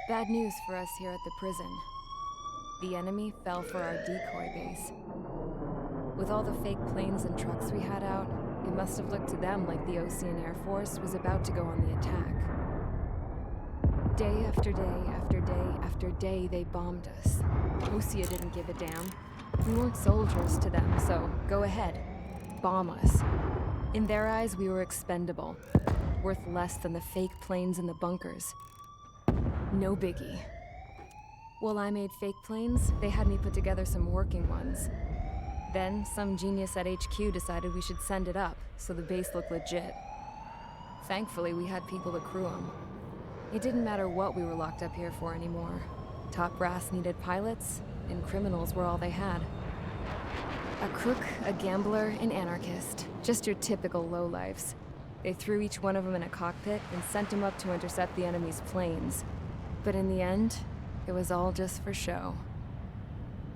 Bad news for us here at the prison. The enemy fell for our decoy base. With all the fake planes and trucks we had out, it must have looked to them like the Osean Air Force was about to go on the attack. Day after day after day after day, they bombed us. Osea didn't give a damn. We weren't soldiers to them, so go ahead. Bomb us. In their eyes, we were expendable. Worth less than the fake planes in the bunkers. No biggie. While I made fake planes, they had me put together some working ones. Then, some genius at HQ decided we should send it up, so the base looked legit. Thankfully, we had people to crew them. It didn't matter what we were locked up here for anymore. Top brass needed pilots, and criminals were all they had. A crook, a gambler, an anarchist. Just your typical lowlifes. They threw each one of them in a cockpit and sent them up to intercept the enemy's planes. But in the end, it was all just for show.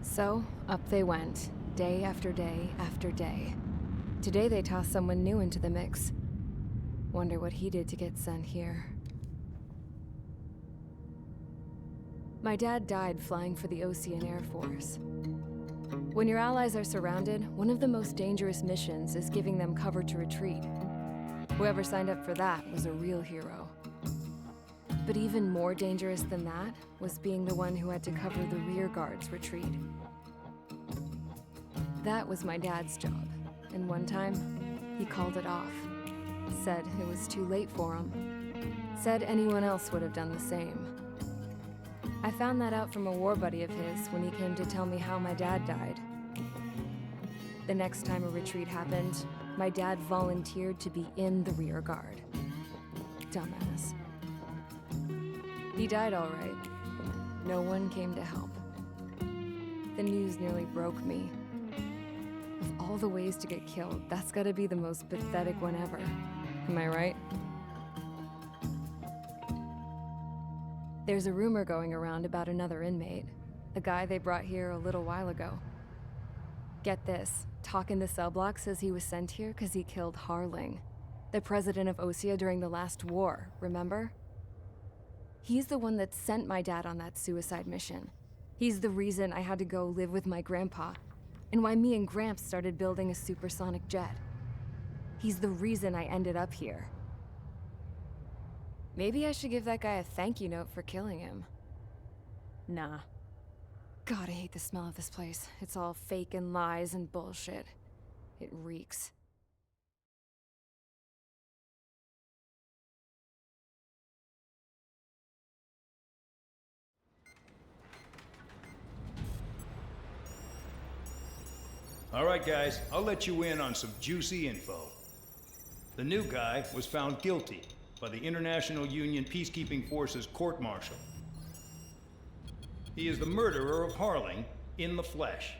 So, up they went, day after day after day. Today they tossed someone new into the mix. Wonder what he did to get sent here. My dad died flying for the Osean Air Force. When your allies are surrounded, one of the most dangerous missions is giving them cover to retreat. Whoever signed up for that was a real hero. But even more dangerous than that was being the one who had to cover the rear guard's retreat. That was my dad's job, and one time, he called it off. Said it was too late for him. Said anyone else would have done the same. I found that out from a war buddy of his when he came to tell me how my dad died. The next time a retreat happened, my dad volunteered to be in the rear guard. Dumbass. He died all right. No one came to help. The news nearly broke me. Of all the ways to get killed, that's gotta be the most pathetic one ever. Am I right? There's a rumor going around about another inmate. A guy they brought here a little while ago. Get this, talk in the cell block says he was sent here because he killed Harling, the president of Osea during the last war, remember? He's the one that sent my dad on that suicide mission. He's the reason I had to go live with my grandpa, and why me and Gramps started building a supersonic jet. He's the reason I ended up here. Maybe I should give that guy a thank you note for killing him. Nah. God, I hate the smell of this place. It's all fake and lies and bullshit. It reeks. All right, guys, I'll let you in on some juicy info. The new guy was found guilty by the International Union Peacekeeping Forces court-martial. He is the murderer of Harling in the flesh.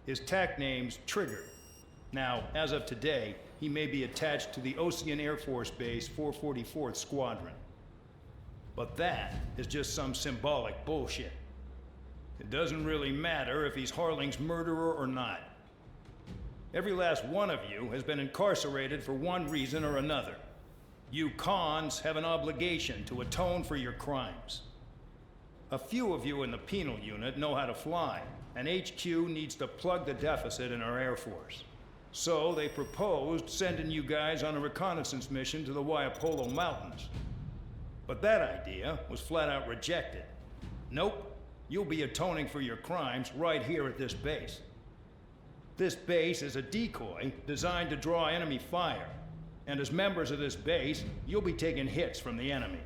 His TAC name's Trigger. Now, as of today, he may be attached to the Osean Air Force Base 444th Squadron. But that is just some symbolic bullshit. It doesn't really matter if he's Harling's murderer or not. Every last one of you has been incarcerated for one reason or another. You cons have an obligation to atone for your crimes. A few of you in the penal unit know how to fly, and HQ needs to plug the deficit in our Air Force. So they proposed sending you guys on a reconnaissance mission to the Waiapolo Mountains. But that idea was flat out rejected. Nope. You'll be atoning for your crimes right here at this base. This base is a decoy designed to draw enemy fire. And as members of this base, you'll be taking hits from the enemy.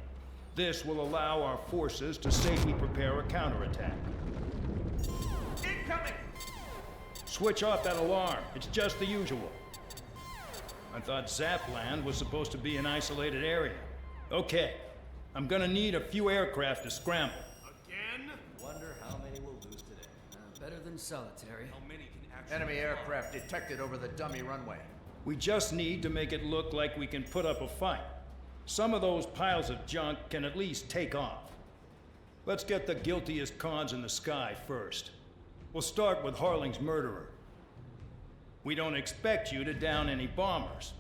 This will allow our forces to safely prepare a counterattack. Incoming! Switch off that alarm. It's just the usual. I thought Zapland was supposed to be an isolated area. Okay, I'm gonna need a few aircraft to scramble. Again? Wonder how many we'll lose today. Better than solitary. How many can actually... Enemy aircraft detected over the dummy runway. We just need to make it look like we can put up a fight. Some of those piles of junk can at least take off. Let's get the guiltiest cons in the sky first. We'll start with Harling's murderer. We don't expect you to down any bombers.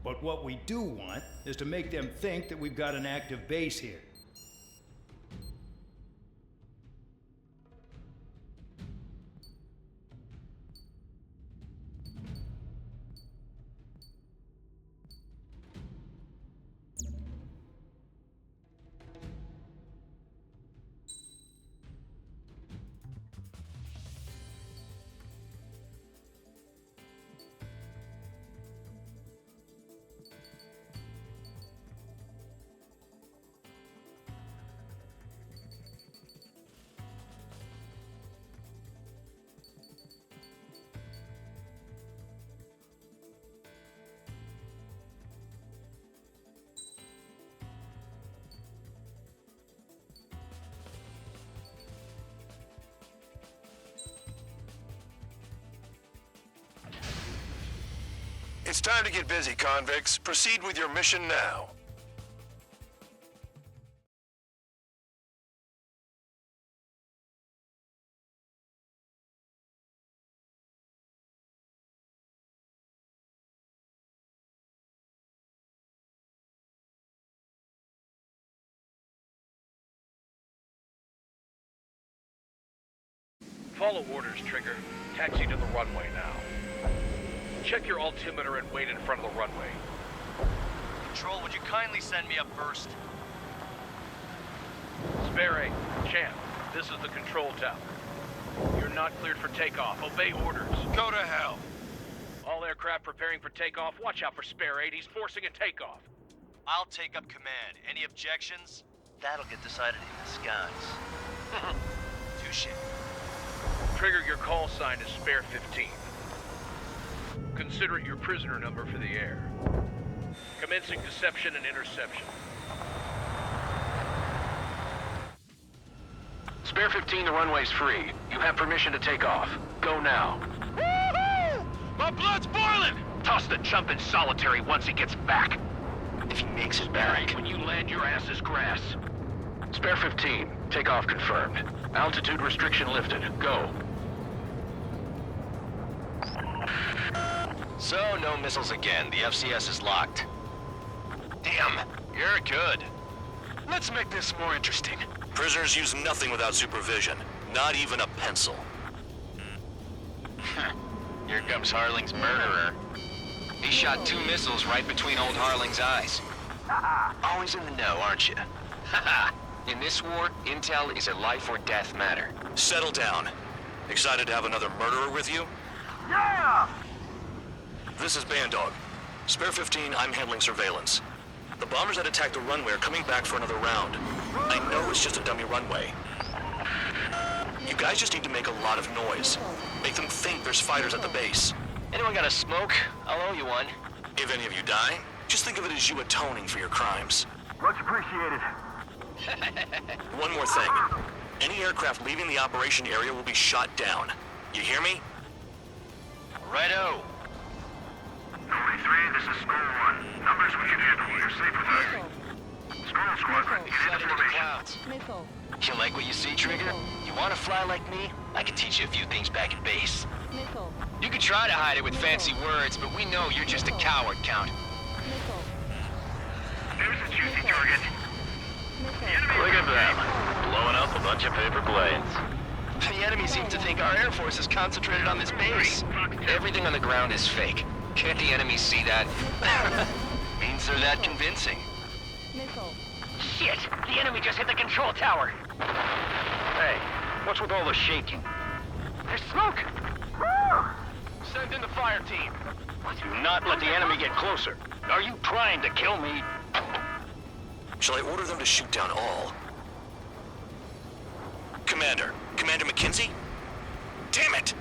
But what we do want is to make them think that we've got an active base here. It's time to get busy, convicts. Proceed with your mission now. Follow orders, Trigger. Taxi to the runway now. Check your altimeter and wait in front of the runway. Control, would you kindly send me up first? Spare 8, Champ, this is the control tower. You're not cleared for takeoff. Obey orders. Go to hell. All aircraft preparing for takeoff. Watch out for Spare 8. He's forcing a takeoff. I'll take up command. Any objections? That'll get decided in the skies. Touche. Trigger, your call sign is Spare 15. Consider it your prisoner number for the air. Commencing deception and interception. Spare 15, the runway's free. You have permission to take off. Go now. Woohoo! My blood's boiling! Toss the chump in solitary once he gets back. If he makes it Barry, back. when you land, your ass is grass. Spare 15, takeoff confirmed. Altitude restriction lifted. Go. So, no missiles again. The FCS is locked. Damn, you're good. Let's make this more interesting. Prisoners use nothing without supervision. Not even a pencil. Here comes Harling's murderer. He shot 2 missiles right between old Harling's eyes. Always in the know, aren't you? In this war, intel is a life or death matter. Settle down. Excited to have another murderer with you? Yeah! This is Bandog. Spare 15, I'm handling surveillance. The bombers that attacked the runway are coming back for another round. I know it's just a dummy runway. You guys just need to make a lot of noise. Make them think there's fighters at the base. Anyone got a smoke? I'll owe you one. If any of you die, just think of it as you atoning for your crimes. Much appreciated. One more thing. Any aircraft leaving the operation area will be shot down. You hear me? Righto. Only 3, this is School 1. Numbers we can handle. You're safe with us. School Squadron, get Slide into into the formation. clouds. Missile. You like what you see, Trigger? You want to fly like me? I can teach you a few things back at base. Missile. You can try to hide it with fancy words, but we know you're just a coward, Count. Missile. There's a juicy target. The enemy Look at them. Blowing up a bunch of paper planes. The enemy seems to think our Air Force is concentrated on this base. Everything on the ground is fake. Can't the enemy see that? Means they're that convincing. Missile. Shit! The enemy just hit the control tower. Hey, what's with all the shaking? There's smoke! Woo! Send in the fire team. Do not let the enemy get closer. Are you trying to kill me? Shall I order them to shoot down all? Commander McKenzie? Damn it!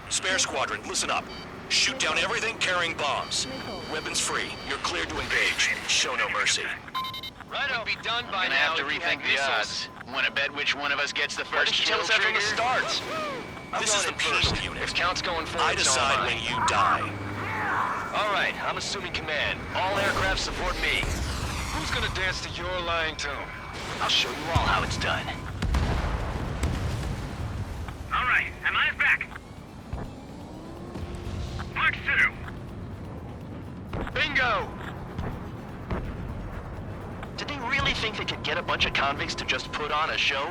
Spare squadron, listen up. Shoot down everything carrying bombs. Weapons free. You're cleared to engage. Show no mercy. Righto. Be done by Gonna now. have to rethink the odds. Wanna bet which one of us gets the Why first didn't you kill, tell us that from the Trigger? start? This is the penal unit. If Count's going forward, I decide when you die. All right, I'm assuming command. All aircraft support me. Who's gonna dance to your lying tune? I'll show you all how it's done. All right, am I back? Mark 2. Bingo! Did they really think they could get a bunch of convicts to just put on a show?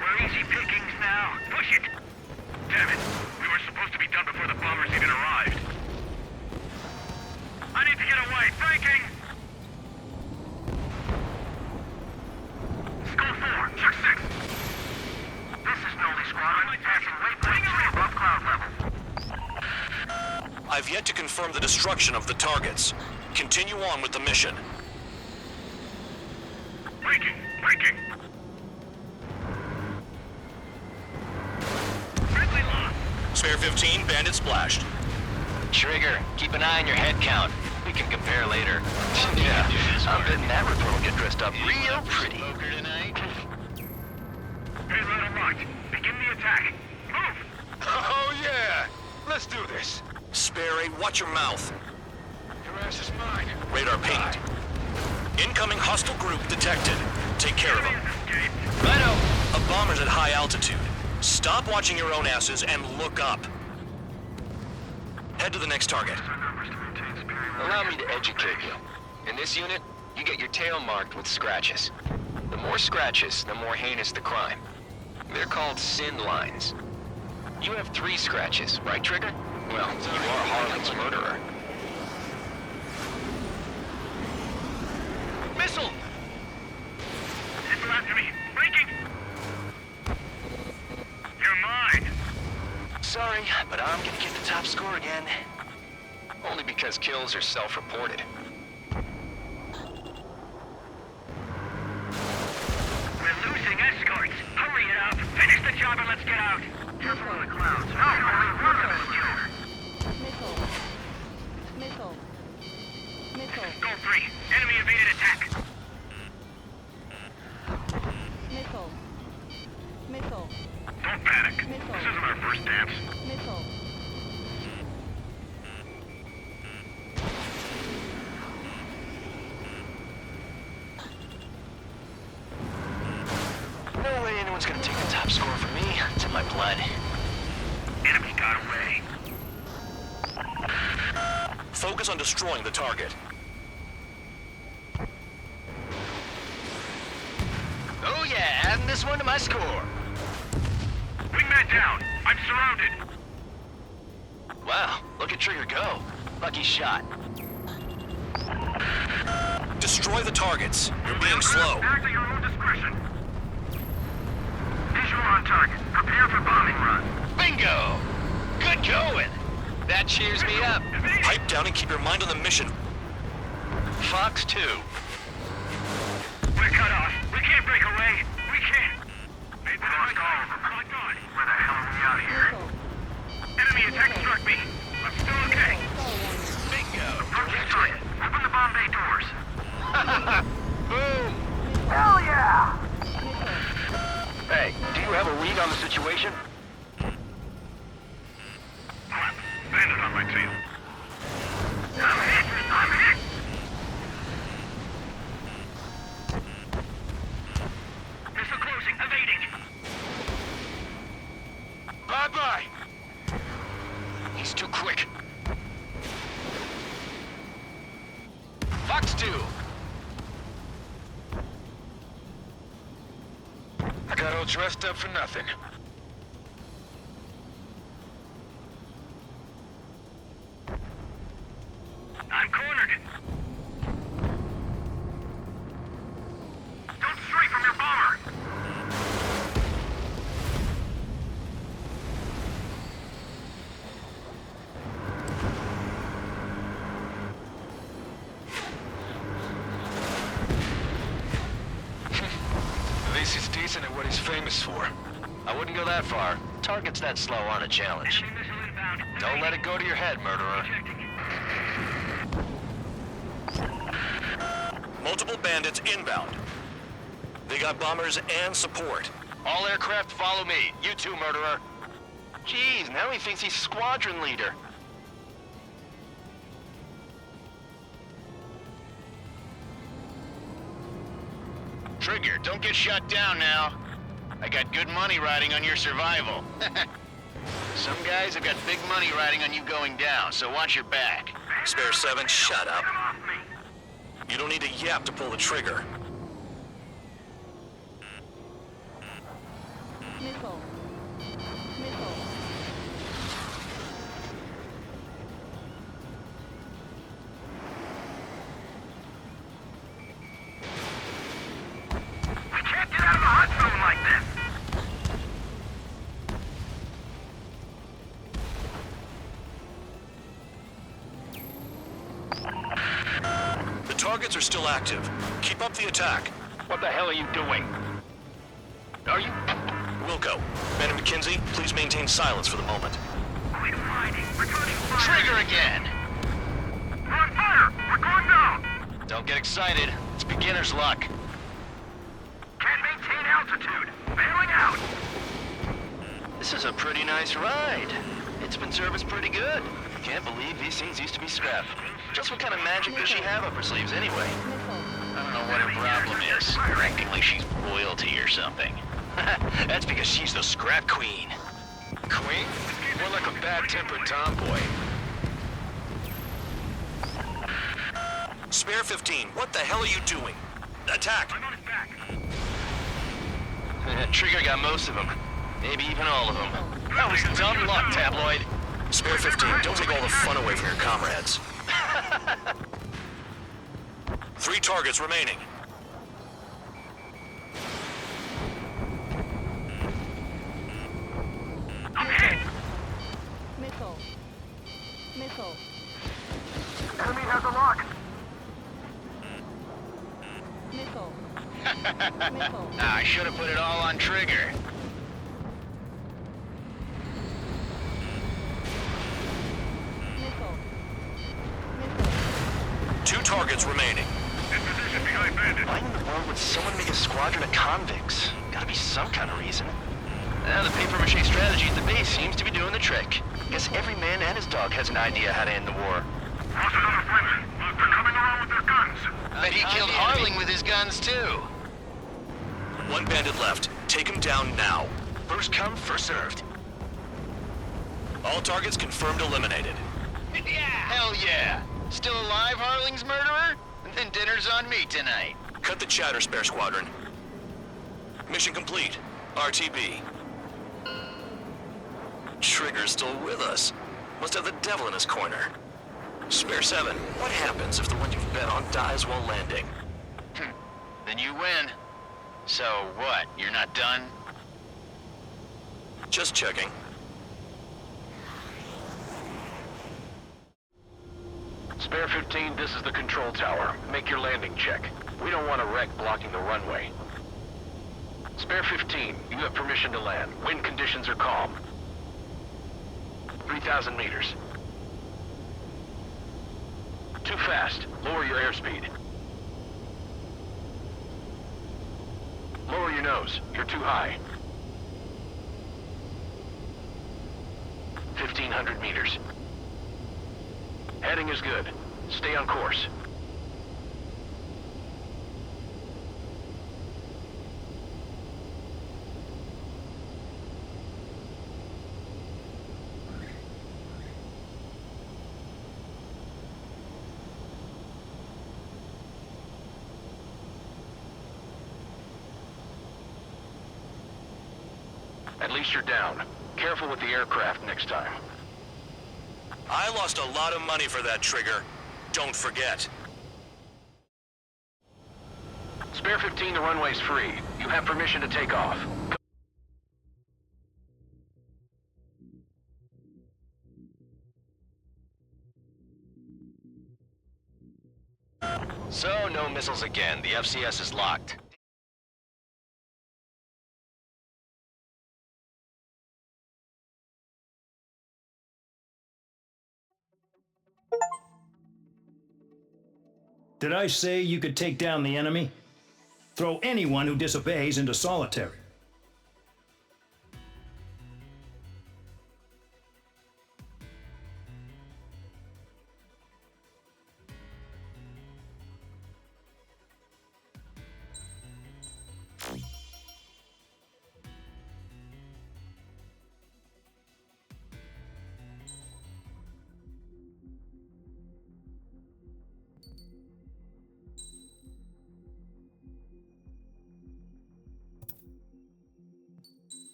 We're easy pickings now. Push it. Damn it. We were supposed to be done before the bombers even arrived. I need to get away. Breaking! School 4, check 6. This is Nolly Squadron. Passing waypoint 3 above cloud level. I've yet to confirm the destruction of the targets. Continue on with the mission. Breaking! Breaking! Friendly lost. Spare 15, bandit splashed. Trigger, keep an eye on your head count. We can compare later. Yeah, I'm betting that report will get dressed up real pretty. Poker tonight? Payload unlocked. Begin the attack. Move! Oh, yeah! Let's do this. Sperry, watch your mouth. Your ass is mine. Radar pinged. Incoming hostile group detected. Take care of them. Escape. Righto! A bomber's at high altitude. Stop watching your own asses and look up. Head to the next target. Allow me to educate you. In this unit, you get your tail marked with scratches. The more scratches, the more heinous the crime. They're called sin lines. You have 3 scratches, right, Trigger? Well, you are Harling's murderer. Missile! People after me. Breaking! You're mine! Sorry, but I'm gonna get the top score again. Only because kills are self-reported. We're losing escorts! Hurry it up! Finish the job and let's get out! Careful of the clouds. No, only one of us killed! Missile. Goal 3. Enemy evaded attack. Missile. Don't panic. This isn't our first dance. Missile. No way anyone's gonna take the top score from me. It's in my blood. Enemy got away. Focus on destroying the target. Oh yeah, adding this one to my score. Wingman down. I'm surrounded. Wow, look at Trigger go. Lucky shot. Destroy the targets. You're being slow. Act at your own discretion. Visual on target. Prepare for bombing run. Bingo! Good going! That cheers me up. Pipe down and keep your mind on the mission. Fox 2. We're cut off. We can't break away. We can't. Made the lost all of them. Locked on. Where the hell are we out here? Enemy attack struck me. I'm still okay. Bingo! Approaching target. Open the bomb bay doors. Boom! Hell yeah! Hey, do you have a read on the situation? Bandit on my tail. I'm hit! I'm hit! Missile closing. Evading. Bye-bye! He's too quick. Fox 2. I got all dressed up for nothing. I'm cornered. Don't stray from your bomber. At least he's decent at what he's famous for. I wouldn't go that far. Targets that slow on a challenge. Enemy missile inbound. Don't let it go to your head, murderer. Multiple bandits inbound. They got bombers and support. All aircraft follow me. You too, murderer. Jeez, now he thinks he's squadron leader. Trigger, don't get shut down now. I got good money riding on your survival. Some guys have got big money riding on you going down, so watch your back. Spare 7, shut up. Get off me. You don't need to yap to pull the trigger. Missile. We can't get out of the hot zone like this. The targets are still active. Keep up the attack. What the hell are you doing? Are you? Wilco, Ben and McKenzie, please maintain silence for the moment. Quit hiding. Returning fire. Trigger again! We're on fire. We're going down! Don't get excited. It's beginner's luck. Can't maintain altitude. Bailing out! This is a pretty nice ride. It's been serviced pretty good. Can't believe these things used to be scrap. Just what kind of magic does she have up her sleeves anyway? I don't know what her problem is. Acting like she's royalty or something. That's because she's the scrap queen. Queen? More like a bad-tempered tomboy. Spare 15, what the hell are you doing? Attack! I'm on his back. Trigger got most of them. Maybe even all of them. That was dumb luck, Tabloid. Spare 15, don't take all the fun away from your comrades. 3 targets remaining. Missile. Missile. Enemy has a lock. Missile. Missile. I should have put it all on Trigger. Missile. Missile. 2 targets remaining. In position behind bandit. Why in the world would someone make a squadron of convicts? Gotta be some kind of reason. Now the papier-mâché strategy at the base seems to be doing the trick. Guess every man and his dog has an idea how to end the war. Lost another friendly. They're coming around with their guns. Bet he killed Harling with his guns too. 1 bandit left. Take him down now. First come, first served. All targets confirmed eliminated. Hell yeah! Still alive, Harling's murderer? Then dinner's on me tonight. Cut the chatter, Spare Squadron. Mission complete. RTB. Trigger's still with us. Must have the devil in his corner. Spare 7, what happens if the one you've bet on dies while landing? Then you win. So what, you're not done? Just checking. Spare 15, this is the control tower. Make your landing check. We don't want a wreck blocking the runway. Spare 15, you have permission to land. Wind conditions are calm. 3,000 meters. Too fast. Lower your airspeed. Lower your nose. You're too high. 1,500 meters. Heading is good. Stay on course. At least you're down. Careful with the aircraft next time. I lost a lot of money for that, Trigger. Don't forget. Spare 15, the runway's free. You have permission to take off. So, no missiles again. The FCS is locked. Did I say you could take down the enemy? Throw anyone who disobeys into solitary.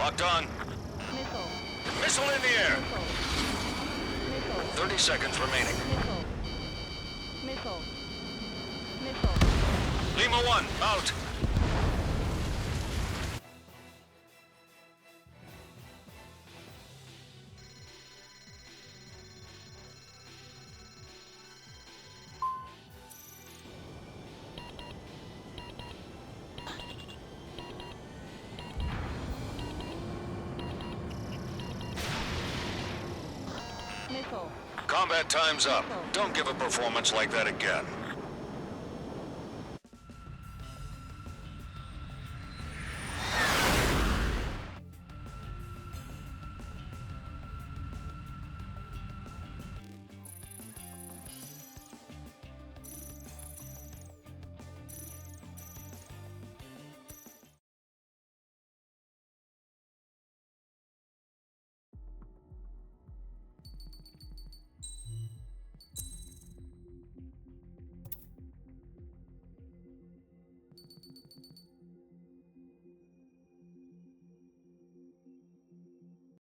Locked on. Missile. Missile in the air. Missile. 30 seconds remaining. Missile. Missile. Lima 1, out. Missile. Combat time's up. Don't give a performance like that again.